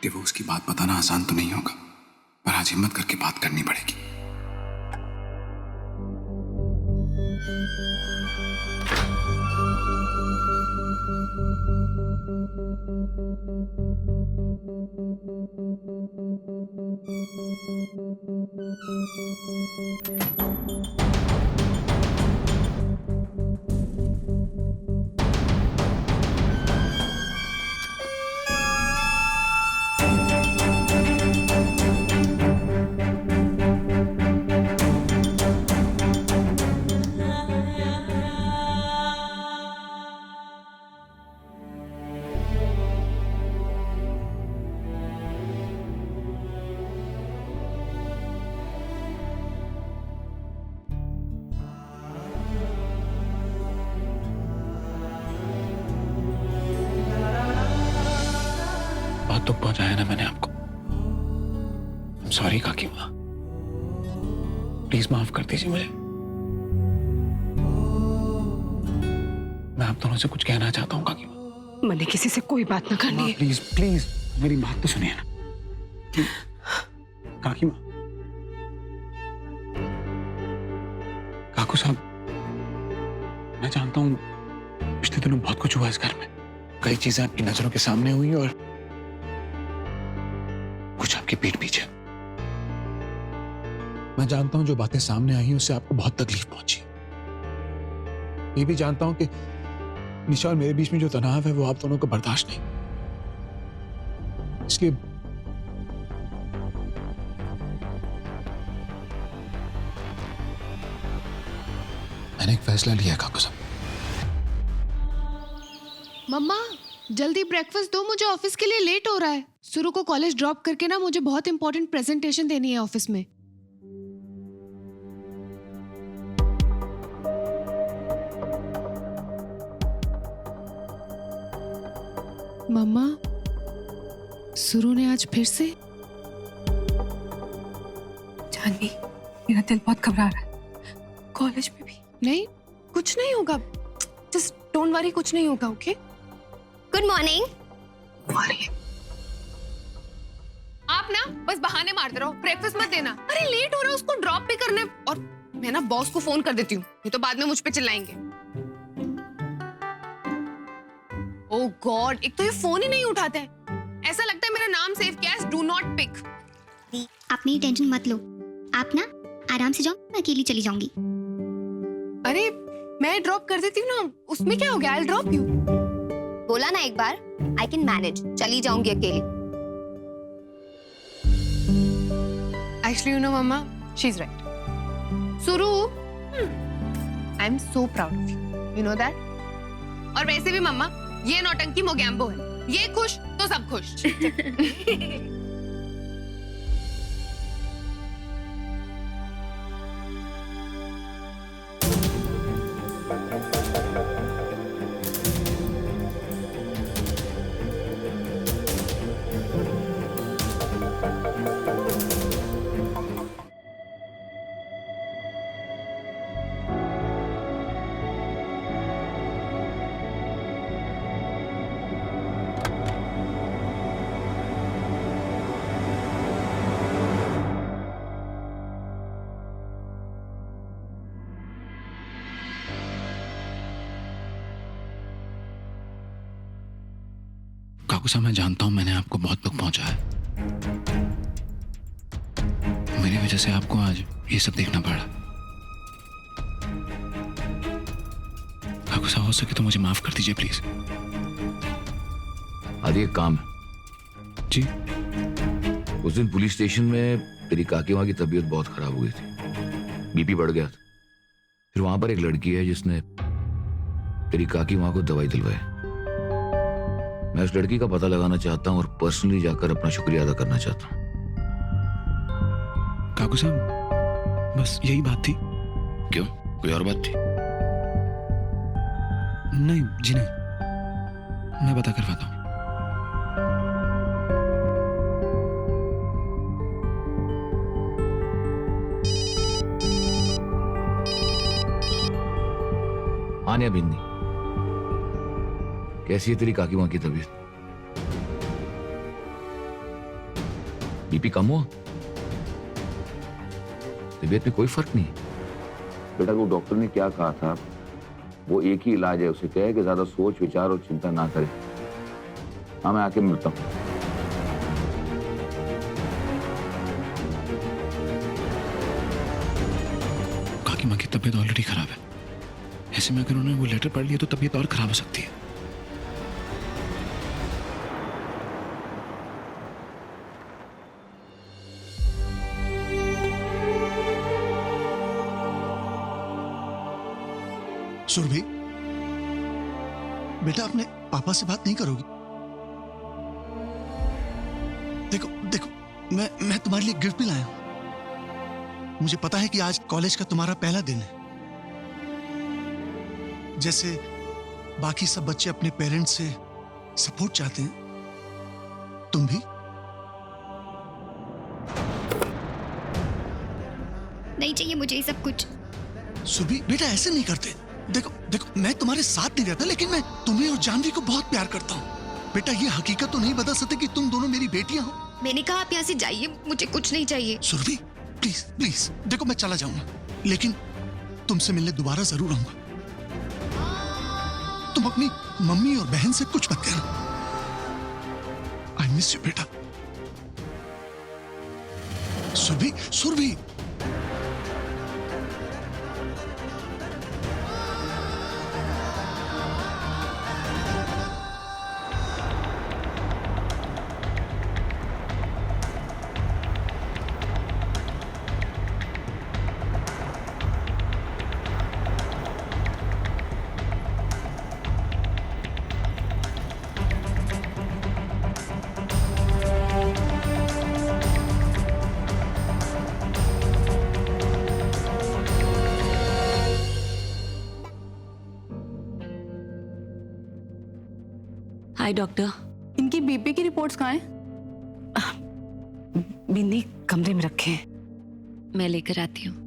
Divorce की बात बताना आसान तो नहीं होगा, पर आज हिम्मत करके बात करनी पड़ेगी। बहुत दुख पहुंचाया ना मैंने आपको। सॉरी काकी माँ, प्लीज माफ कर दीजिए मुझे। मैं आप दोनों से कुछ कहना चाहता हूँ काकी माँ। मैंने किसी से कोई बात ना करनी है। प्लीज प्लीज मेरी बात तो सुनिए ना। काकी माँ, काकू साहब, मैं जानता हूँ पिछले दिनों बहुत कुछ हुआ इस घर में। कई चीजें आपकी नजरों के सामने हुई और कुछ आपकी पीठ पीछे। मैं जानता हूं जो बातें सामने आई उससे आपको बहुत तकलीफ पहुंची। ये भी जानता हूं कि निशा और मेरे बीच में जो तनाव है वो आप दोनों को बर्दाश्त नहीं। इसलिए मैंने एक फैसला लिया है काकू साहब। मम्मा जल्दी ब्रेकफास्ट दो, मुझे ऑफिस के लिए लेट हो रहा है। सुरु को कॉलेज ड्रॉप करके ना मुझे बहुत इंपॉर्टेंट प्रेजेंटेशन देनी है ऑफिस में। मम्मा सुरु ने आज फिर से। जानवी, मेरा दिल बहुत घबरा रहा है। कॉलेज में भी नहीं, कुछ नहीं होगा, जस्ट डोंट वरी, कुछ नहीं होगा। Okay, good morning. आप ना बस बहाने मारते रहो, ब्रेकफास्ट मत देना। अरे लेट हो रहा है, उसको ड्रॉप भी करना है। और मैं ना बॉस को फोन कर देती हूँ, ये तो बाद में मुझ पे चिल्लाएंगे। ओह गॉड, एक तो ये फोन ही नहीं उठाते हैं। ऐसा लगता है मेरा नाम सेव किया है, डू नॉट पिक। आप मेरी टेंशन मत लो, आप ना आराम से जाओ, मैं अकेली चली जाऊंगी। अरे मैं ड्रॉप कर देती हूँ ना, उसमें क्या हो गया, आई ड्रॉप यू। बोला ना एक बार, आई कैन मैनेज, चली जाऊंगी अकेली। Actually, you know, Mama, she's right. Suru, I'm so proud of you. You know that? और वैसे भी मम्मा, ये नौटंकी मोगैम्बो है। ये खुश तो सब खुश। काकू साहब, मैं जानता हूं मैंने आपको बहुत दुख पहुंचाया है। मेरी वजह से आपको आज ये सब देखना पड़ा। काकू साहब, हो सके तो मुझे माफ कर दीजिए प्लीज। आदि एक काम है। जी? उस दिन पुलिस स्टेशन में तेरी काकी माँ की तबीयत बहुत खराब हुई थी, बीपी बढ़ गया था। फिर वहां पर एक लड़की है जिसने तेरी काकी माँ को दवाई दिलवाई। मैं उस लड़की का पता लगाना चाहता हूँ और पर्सनली जाकर अपना शुक्रिया अदा करना चाहता हूँ। काकू साहब, बस यही बात थी। क्यों, कोई और बात थी? नहीं जी नहीं, मैं पता करवाता हूँ। आन्या बिन्नी, कैसी है तेरी काकी माँ की तबीयत? बीपी कम हुआ? तबीयत में कोई फर्क नहीं? बेटा वो डॉक्टर ने क्या कहा था, वो एक ही इलाज है, उसे कहे कि ज्यादा सोच विचार और चिंता ना करे। हाँ मैं आके मिलता हूँ। काकी माँ की तबीयत ऑलरेडी खराब है, ऐसे में अगर उन्होंने वो लेटर पढ़ लिया तो तबीयत और खराब हो सकती है। सुरभि, बेटा अपने पापा से बात नहीं करोगी? देखो देखो, मैं तुम्हारे लिए गिफ्ट भी लाया हूं। मुझे पता है कि आज कॉलेज का तुम्हारा पहला दिन है। जैसे बाकी सब बच्चे अपने पेरेंट्स से सपोर्ट चाहते हैं, तुम भी। नहीं चाहिए मुझे ये सब कुछ। सुरभि बेटा ऐसे नहीं करते। देखो देखो, मैं तुम्हारे साथ नहीं रहता, लेकिन मैं तुम्हें और जानवी को बहुत प्यार करता हूँ। बेटा ये हकीकत तो नहीं बदल सकते कि तुम दोनों मेरी बेटियां हो। मैंने कहा आप यहाँ से जाइए, मुझे कुछ नहीं चाहिए। सुरभि प्लीज प्लीज, देखो मैं चला जाऊंगा, लेकिन तुमसे मिलने दोबारा जरूर आऊंगा। तुम अपनी मम्मी और बहन से कुछ मत कहना। आई मिस यू बेटा। Surabhi Surabhi, hi doctor. इनकी बीपी की रिपोर्ट्स कहाँ हैं? बिन्नी कमरे में रखे हैं, मैं लेकर आती हूँ।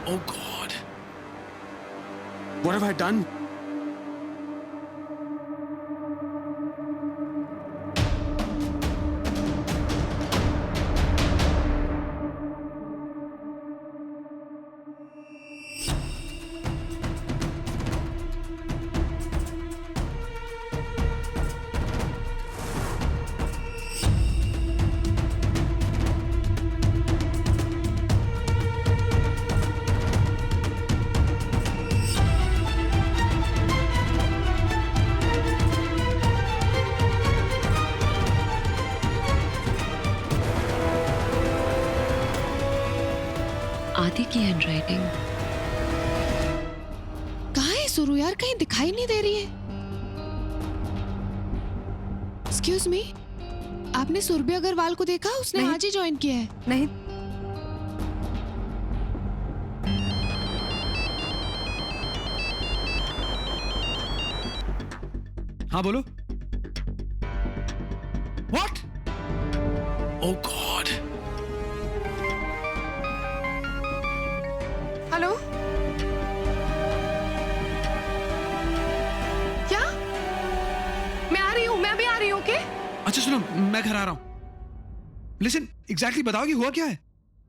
Oh God. What have I done? आदि की हैंडराइटिंग कहाँ है सुरु यार? कहीं दिखाई नहीं दे रही है। एक्सक्यूज मी, आपने सुरभि अग्रवाल को देखा? उसने नहीं। आज ही ज्वाइन किया है। नहीं, हाँ बोलो। What? Oh God. हेलो, क्या? मैं आ रही हूँ, मैं भी आ रही हूँ। अच्छा सुनो, मैं घर आ रहा हूँ। लिसन, एग्जैक्टली बताओ कि हुआ क्या है?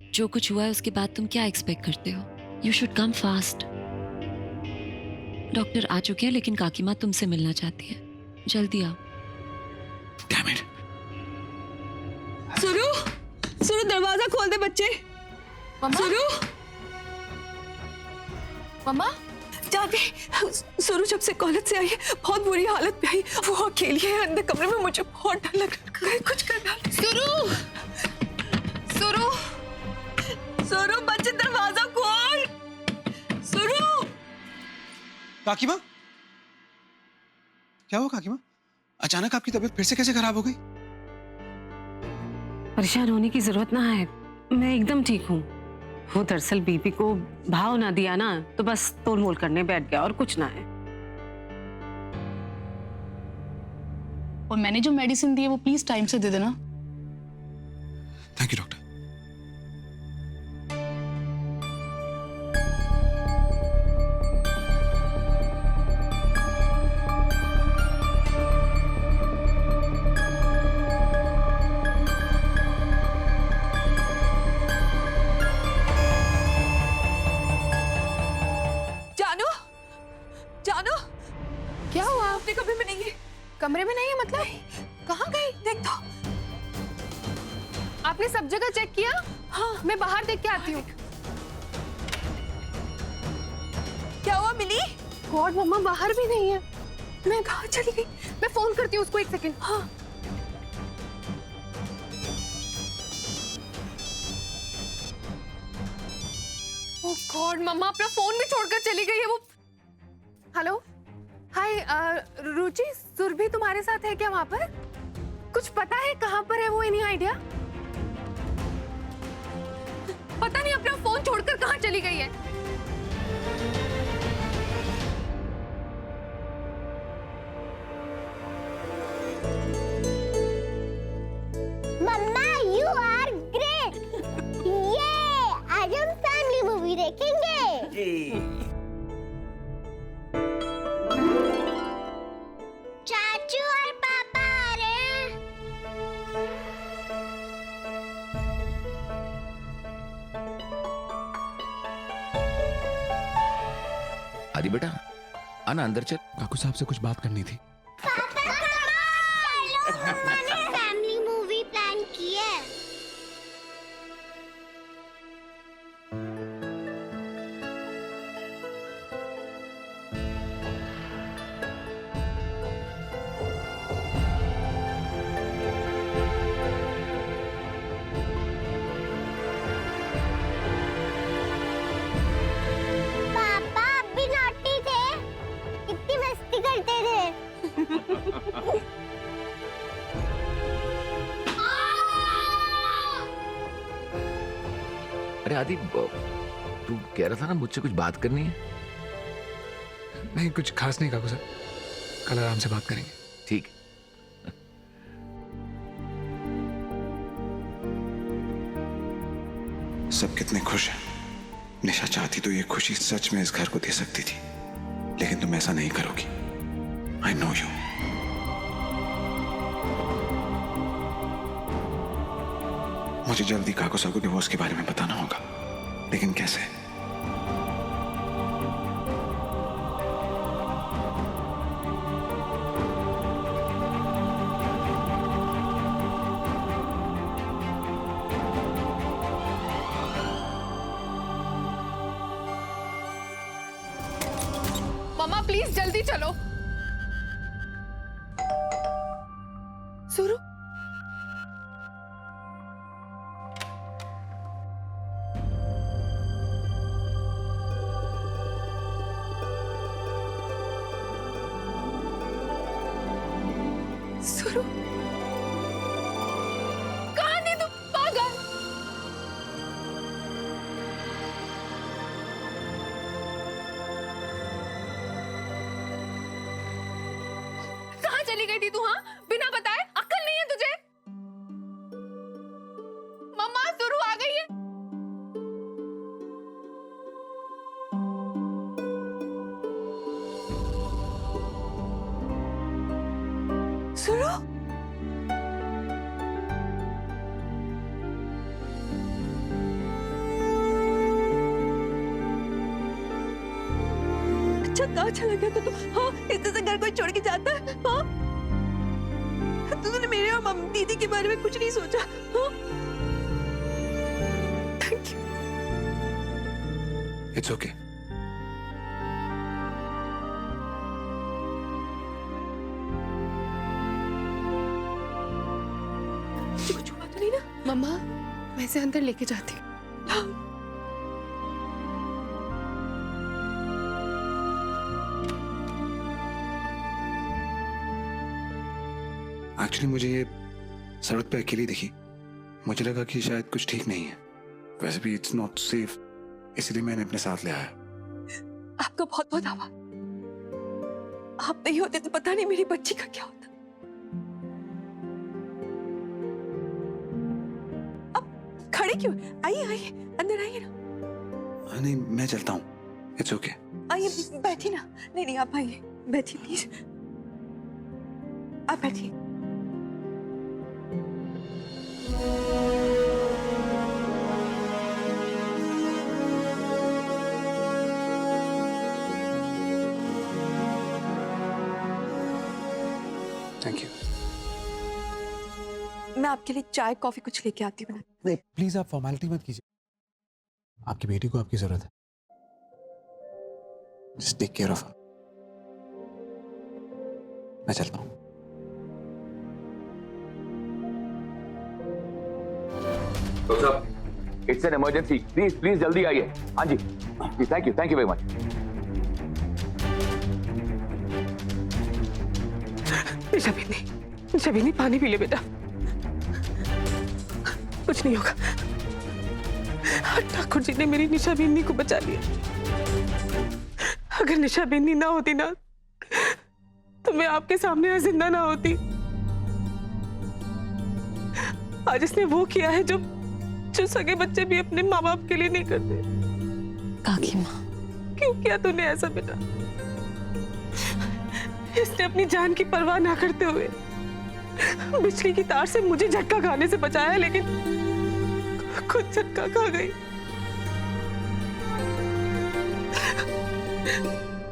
जो कुछ हुआ है उसके बाद तुम क्या एक्सपेक्ट करते हो? You should come fast. Doctor आ चुके हैं, लेकिन काकी माँ तुमसे मिलना चाहती है। जल्दी आओ। Damn it. सुरु, सुरु दरवाजा खोल दे बच्चे। मम्मा? सुरु, मम्मा? जानवी, सुरु जब से कॉलेज से आई है बहुत बुरी हालत में आई। वो अकेली है अंदर कमरे में, मुझे बहुत डर लग रहा है। कुछ करना। सुरु, सुरु, सुरु बच्चे दरवाजा खोल। सुरु। काकी माँ, क्या हुआ काकी माँ? अचानक आपकी तबीयत फिर से कैसे खराब हो गई? परेशान होने की जरूरत ना है, मैं एकदम ठीक हूँ। वो दरअसल बीपी को भाव ना दिया ना, तो बस तोल मोल करने बैठ गया और कुछ ना है। और मैंने जो मेडिसिन दी है वो प्लीज टाइम से दे देना। Thank you doctor. जानू, जानू, क्या हुआ? अपने कमरे में नहीं है। कमरे में नहीं है मतलब? कहाँ गई? देख तो। आपने सब जगह चेक किया? हाँ। मैं बाहर देख के आती हूँ। क्या हुआ मिली? गॉड, मम्मा बाहर भी नहीं है। मैं कहाँ चली गई? मैं फोन करती हूँ उसको, एक सेकंड। हाँ। ओह गॉड, मम्मा अपना फोन भी छोड़कर चली गई है वो। हेलो, हाय, रुचि, सुरभि तुम्हारे साथ है क्या वहां पर? कुछ पता है कहाँ पर है वो? Any idea? पता नहीं अपना फोन छोड़कर कहाँ चली गई है। मम्मा यू आर ग्रेट। ये आज हम फैमिली मूवी देखेंगे। चाचू और पापा आ रहे हैं। आदि बेटा, आना अंदर चल। काकू साहब से कुछ बात करनी थी। मैंने फैमिली मूवी प्लान की है। पापा अब भी नॉटी थे, कितनी मस्ती करते थे। अरे आदि, तू कह रहा था ना मुझसे कुछ बात करनी है? नहीं, कुछ खास नहीं काकू साहब, कल आराम से बात करेंगे। ठीक। सब कितने खुश हैं। निशा चाहती तो ये खुशी सच में इस घर को दे सकती थी, लेकिन तुम ऐसा नहीं करोगी। I know you. मुझे जल्दी काको साहब को डिवोर्स के बारे में बताना होगा, लेकिन कैसे? मम्मा प्लीज जल्दी चलो। सुरु, सुरु, कहाँ थी तुम पागल? कहाँ चली गई थी तू? हाँ, बिना बताए? अक्ल नहीं है तुझे? मम्मा, सुरु आ गई है। सुरु। अच्छा कहाँ चला गया तो? हाँ, इतने से घर कोई छोड़ के जाता है? हाँ, तूने मेरे और मम्मी दीदी के बारे में कुछ नहीं सोचा? हाँ, thank you. It's okay. Mama मैं इसे अंदर लेके जाती हूँ। एक्चुअली मुझे ये सड़क पे अकेली दिखी, मुझे लगा कि शायद कुछ ठीक नहीं है। वैसे भी इट्स नॉट सेफ, इसलिए मैंने अपने साथ ले आया। आपका बहुत बहुत आभार। आप नहीं होते तो पता नहीं मेरी बच्ची का क्या होता। अब खड़े क्यों? आइए आइए अंदर आइए ना। नहीं, मैं चलता हूँ, इट्स ओके। आइए बैठिए ना। नहीं नहीं आप आइए, बैठिए प्लीज, आप बैठिए। Thank you. मैं आपके लिए चाय कॉफी कुछ लेके आती हूँ। नहीं प्लीज आप फॉर्मेलिटी मत कीजिए, आपकी बेटी को आपकी जरूरत है। Just take care of her. मैं चलता हूँ। तो सब it's an emergency, please please जल्दी आइए। हाँ जी जी, थैंक यू वेरी मच। निशाबिनी पानी पी ले बेटा, कुछ नहीं होगा। ठाकुर जी ने मेरी निशाबिनी को बचा लिया। अगर निशाबिनी ना होती ना तो मैं आपके सामने जिंदा ना होती। आज इसने वो किया है जो सगे बच्चे भी अपने माँ बाप के लिए नहीं करते। काकी माँ, क्यों किया तूने ऐसा बेटा? इसने अपनी जान की परवाह ना करते हुए बिजली की तार से मुझे झटका खाने से बचाया, लेकिन खुद झटका खा गई।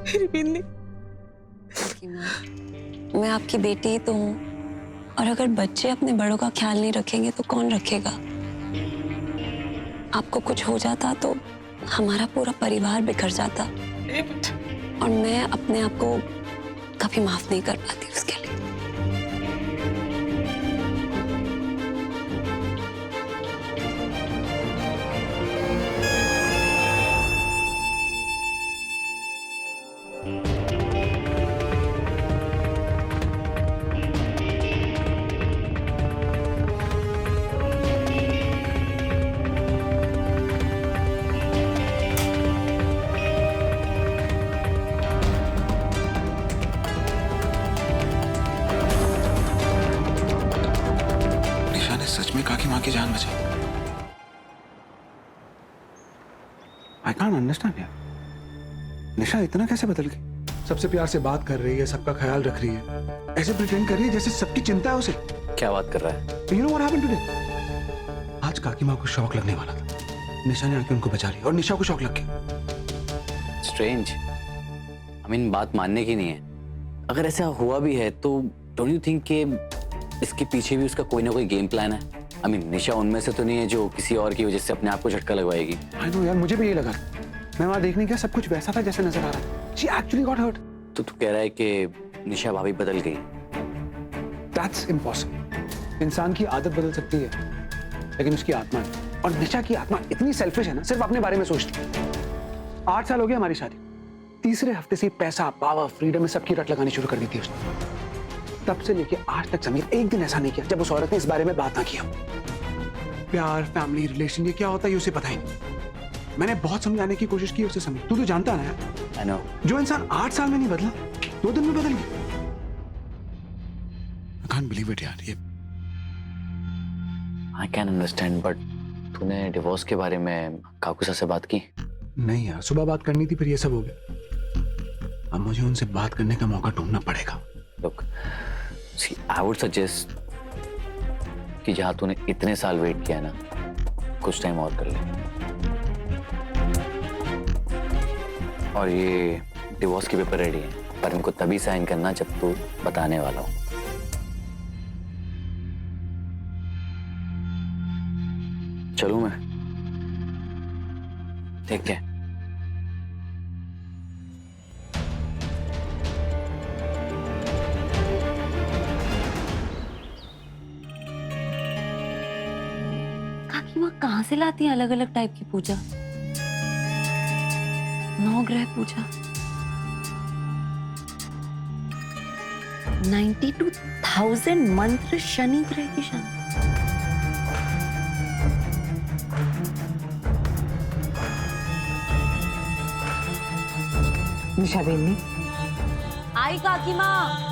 मेरी बिन्नी। मैं आपकी बेटी ही तो हूँ, और अगर बच्चे अपने बड़ों का ख्याल नहीं रखेंगे तो कौन रखेगा? आपको कुछ हो जाता तो हमारा पूरा परिवार बिखर जाता, और मैं अपने आप को कभी माफ नहीं कर पाती उसके लिए। सच में काकी माँ की जान बचाई। आई कांट अंडरस्टैंड यार, निशा इतना कैसे बदल गई? सबसे प्यार से बात कर रही है, सबका ख्याल रख रही है, ऐसे प्रिटेंड कर रही है जैसे सबकी चिंता है उसे। क्या बात कर रहा है? You know what happened today? आज काकी माँ को शौक लगने वाला था, निशा ने आके उनको बचा लिया और निशा को शौक लग गया। स्ट्रेंज, आई मीन बात मानने की नहीं है। अगर ऐसा हुआ भी है तो डोंट यू थिंक कि इसके पीछे भी उसका कोई ना कोई गेम प्लान है? आई मीन निशा उनमें से तो नहीं है जो किसी और की वजह से अपने आप को झटका लगवाएगी। आई नो यार, मुझे भी यही लगा। मैं वहां देखने गया, सब कुछ वैसा था जैसे नजर आ रहा था। She actually got hurt. तो तू कह रहा है कि निशा भाभी बदल गई? That's impossible. इंसान की आदत बदल सकती है लेकिन उसकी आत्मा नहीं। और निशा की आत्मा इतनी सेल्फिश है ना, सिर्फ अपने बारे में सोचती है। 8 साल हो गए हमारी शादी, तीसरे हफ्ते से पैसा, पावर, फ्रीडम में सबकी रट लगानी शुरू कर दी थी उसने। तब से लेके आज तक समीर एक दिन ऐसा नहीं किया जब उस औरत ने इस बारे में बात ना किया। प्यार, फैमिली, रिलेशन, ये क्या होता है ये उसे पता ही नहीं। मैंने बहुत समझाने की कोशिश की उसे समीर, तू तो जानता है ना यार। I know. जो इंसान 8 साल में नहीं बदला, 2 दिन में बदल गया। I can't believe it यार। ये आई कैन अंडरस्टैंड, बट तूने डिवोर्स के बारे में काकू से बात की? नहीं यार, सुबह बात करनी थी, फिर ये सब हो गया। अब मुझे उनसे बात करने का मौका ढूंढना पड़ेगा। Look, see, I would suggest कि जहाँ तूने इतने साल वेट किया ना, कुछ टाइम और कर ले। और ये डिवोर्स के पेपर रेडी हैं, पर इनको तभी साइन करना जब तू बताने वाला हो। चलूं मैं? ठीक है। माँ कहाँ से लाती हैं अलग अलग टाइप की पूजा? 9 ग्रह पूजा, 92,000 मंत्र शनि ग्रह की शांति। निशा बेनी, आई काकी माँ।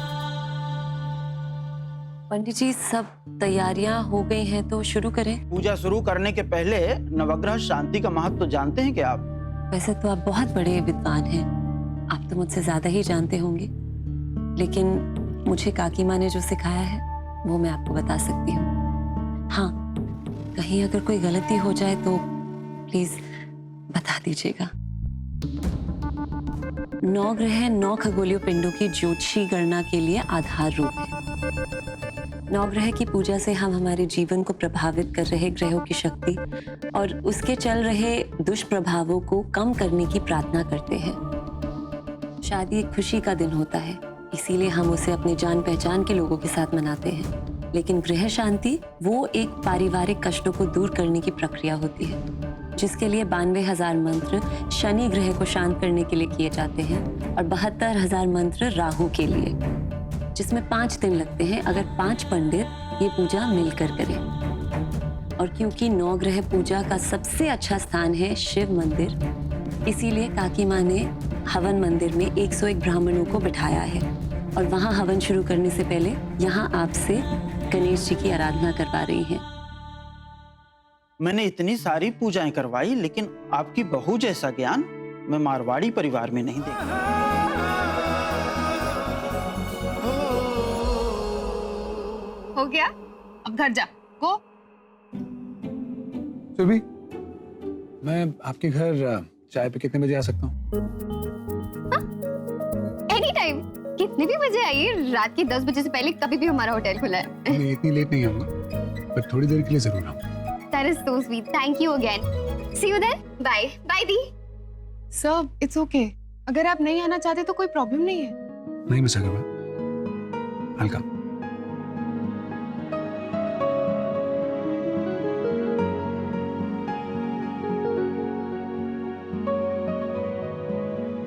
पंडित जी सब तैयारियां हो गई हैं तो शुरू करें। पूजा शुरू करने के पहले नवग्रह शांति का महत्व तो जानते हैं क्या आप? वैसे तो आप बहुत बड़े विद्वान हैं, आप तो मुझसे ज्यादा ही जानते होंगे, लेकिन मुझे काकी माँ ने जो सिखाया है वो मैं आपको बता सकती हूँ। हाँ, कहीं अगर कोई गलती हो जाए तो प्लीज बता दीजिएगा। 9 ग्रह 9 खगोलीय पिंडों की ज्योतिषी गणना के लिए आधार रूप है। 9 ग्रह की पूजा से हम हमारे जीवन को प्रभावित कर रहे ग्रहों की शक्ति और उसके चल रहे दुष्प्रभावों को कम करने की प्रार्थना करते हैं। शादी एक खुशी का दिन होता है, इसीलिए हम उसे अपने जान पहचान के लोगों के साथ मनाते हैं। लेकिन गृह शांति वो एक पारिवारिक कष्टों को दूर करने की प्रक्रिया होती है, जिसके लिए 92,000 मंत्र शनि ग्रह को शांत करने के लिए किए जाते हैं और 72,000 मंत्र राहु के लिए, जिसमें 5 दिन लगते हैं अगर 5 पंडित ये पूजा मिलकर करें। और क्योंकि 9 ग्रह पूजा का सबसे अच्छा स्थान है शिव मंदिर, इसीलिए काकी माँ ने हवन मंदिर में 101 ब्राह्मणों को बिठाया है और वहाँ हवन शुरू करने से पहले यहाँ आपसे गणेश जी की आराधना करवा रही हैं। मैंने इतनी सारी पूजाएं करवाई, लेकिन आपकी बहू जैसा ज्ञान मैं मारवाड़ी परिवार में नहीं देखा। हो गया, अब घर जा, गो। सुरभि, मैं आपके घर चाय पे कितने बजे आ सकता हूँ? एनी टाइम, कितने भी बजे आइए, रात के 10 बजे से पहले कभी भी हमारा होटल खुला है। मैं इतनी लेट नहीं आऊंगा, पर थोड़ी देर के लिए जरूर आऊंगा। That is so sweet. Thank you again. See you then. Bye. Bye the. Sir it's okay, अगर आप नहीं आना चाहते तो कोई प्रॉब्लम नहीं है। नहीं मिस अगर हल्का।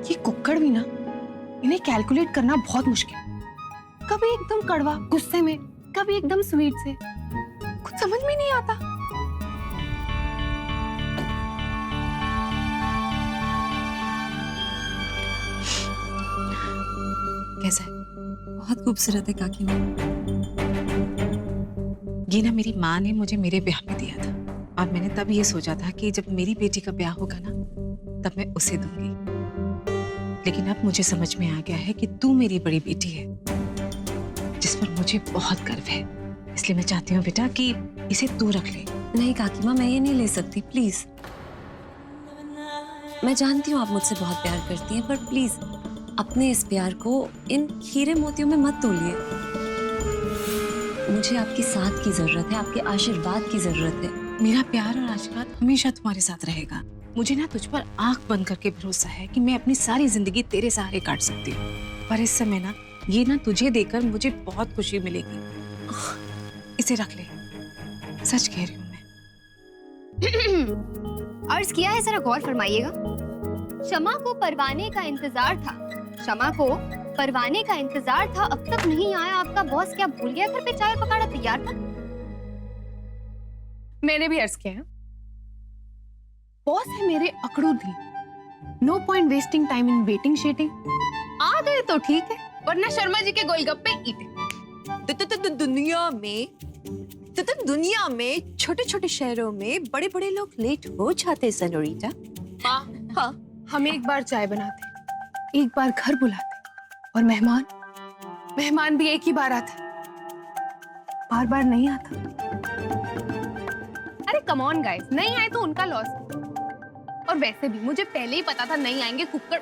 ये कुक्कड़ भी ना, इन्हें कैलकुलेट करना बहुत मुश्किल। कभी एकदम कड़वा गुस्से में, कभी एकदम स्वीट से, कुछ समझ में नहीं आता। कैसा है? बहुत खूबसूरत है काकी माँ। ये ना मेरी माँ ने मुझे मेरे ब्याह में दिया था और मैंने तब ये सोचा था कि जब मेरी बेटी का ब्याह होगा ना तब मैं उसे दूंगी। लेकिन अब मुझे समझ में आ गया है कि तू मेरी बड़ी बेटी है, जिस पर मुझे बहुत गर्व है। इसलिए मैं चाहती हूँ बेटा कि इसे तू रख ले। नहीं काकी माँ, मैं ये नहीं ले सकती, प्लीज। मैं जानती हूँ आप मुझसे बहुत प्यार करती हैं, पर प्लीज अपने इस प्यार को इन हीरे मोतियों में मत तोलिए। मुझे आपके साथ की जरूरत है, आपके आशीर्वाद की जरूरत है। मेरा प्यार और आशीर्वाद हमेशा तुम्हारे साथ रहेगा। मुझे ना तुझ पर आंख बंद करके भरोसा है कि मैं अपनी सारी जिंदगी तेरे सहारे काट सकती हूँ। पर इस समय ना ये ना तुझे देकर मुझे बहुत खुशी मिलेगी। इसे रख ले, सच कह रही हूँ मैं। अर्ज किया है, जरा गौर फरमाइएगा। शमा को परवाने का इंतजार था, शमा को परवाने का इंतजार था, अब तक नहीं आया आपका बॉस, क्या भूल गया घर पे चाय पकाना तैयार था? मैंने भी अर्ज किया है। बॉस है मेरे अकड़ू दिल, no point wasting time in waiting शेटिंग। आ गए तो ठीक है, वरना शर्मा जी के गोलगप्पे ईटे। दुनिया में छोटे छोटे शहरों में बड़े बड़े लोग लेट हो जाते हैं सनोरिटा। हाँ, हम एक बार चाय बनाते, एक बार घर बुलाते, और मेहमान भी एक ही बार आता, बार बार नहीं आता। अरे कम ऑन गाइस, नहीं आए तो उनका लॉस। और वैसे भी मुझे पहले ही पता था नहीं आएंगे कुक्कड़।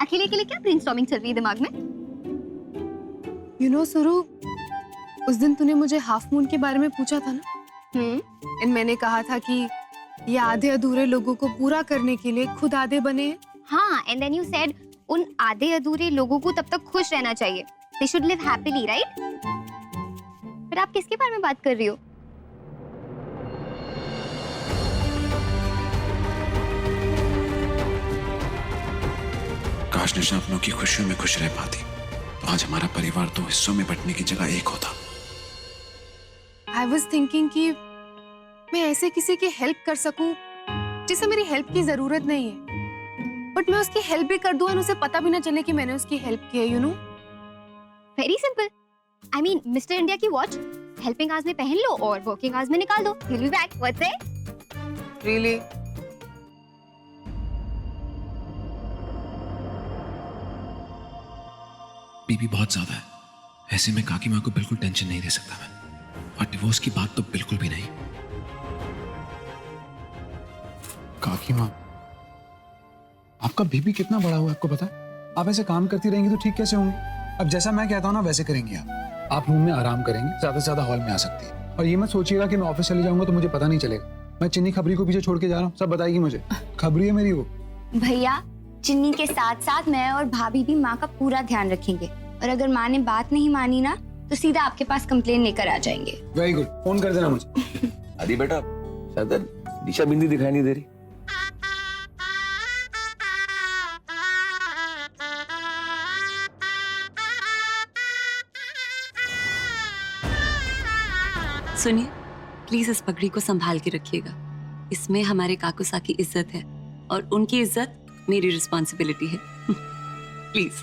अकेले के लिए क्या ब्रेनस्टॉर्मिंग चल रही है दिमाग में? यू नो सुरु, उस दिन तूने मुझे हाफ मून के बारे में पूछा था ना, एंड मैंने कहा था कि ये आधे अधूरे लोगों को पूरा करने के लिए खुद आधे बने हैं। हाँ, एंड देन यू सेड उन आधे अधूरे लोगों को तब तक खुश रहना चाहिए। They should live happily, right? फिर आप किसके बारे में बात कर रही हो? काश निशा अपनों की खुशियों में खुश रह पाती तो आज हमारा परिवार दो हिस्सों में बंटने की जगह एक होता। आई वॉज थिंकिंग कि मैं ऐसे किसी की हेल्प कर सकूं जिसे मेरी हेल्प की जरूरत नहीं है, बट मैं उसकी हेल्प भी कर दूं और उसे पता भी ना चले कि मैंने उसकी हेल्प की है, you know. Very simple. I mean mister India की वॉच हेल्पिंग आवर्स में पहन लो और वर्किंग आवर्स में निकाल दो। He'll be back. What's it? Really? बीबी बहुत ज्यादा है, ऐसे में काकी माँ को बिल्कुल टेंशन नहीं दे सकता मैं, और डिवोर्स की बात तो बिल्कुल भी नहीं। काकी माँ, आपका बीबी कितना बड़ा हुआ आपको पता है? आप ऐसे काम करती रहेंगी तो ठीक कैसे होंगे? अब जैसा मैं कहता हूँ ना वैसे करेंगी आप रूम में आराम करेंगे, ज्यादा से ज्यादा हॉल में आ सकती है। और ये मत सोचिएगा कि मैं ऑफिस चले जाऊंगा तो मुझे पता नहीं चलेगा। मैं चिन्नी खबरी को पीछे छोड़ के जा रहा हूँ, सब बताएगी मुझे। खबरी है मेरी वो। भैया चिन्नी के साथ साथ मैं और भाभी भी माँ का पूरा ध्यान रखेंगे, और अगर माँ ने बात नहीं मानी ना तो सीधा आपके पास कंप्लेन लेकर आ जाएंगे। वेरी गुड, फोन कर देना मुझे। आदि बेटा, शायद दिशा बिंदी दिखाई नहीं दे रही। सुनिए, प्लीज इस पगड़ी को संभाल के रखिएगा। इसमें हमारे काकुसा की इज्जत है और उनकी इज्जत मेरी रिस्पॉन्सिबिलिटी है। प्लीज।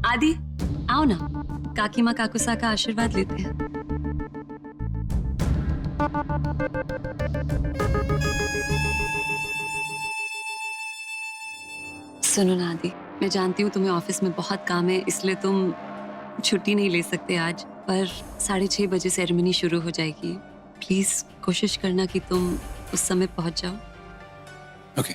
आदि आओ ना, काकी माँ काकुसा का आशीर्वाद लेते हैं। सुनो ना आदि, मैं जानती हूँ तुम्हें ऑफिस में बहुत काम है, इसलिए तुम छुट्टी नहीं ले सकते आज, पर 6:30 बजे सेरेमनी शुरू हो जाएगी। प्लीज कोशिश करना कि तुम उस समय पहुंच जाओ। ओके।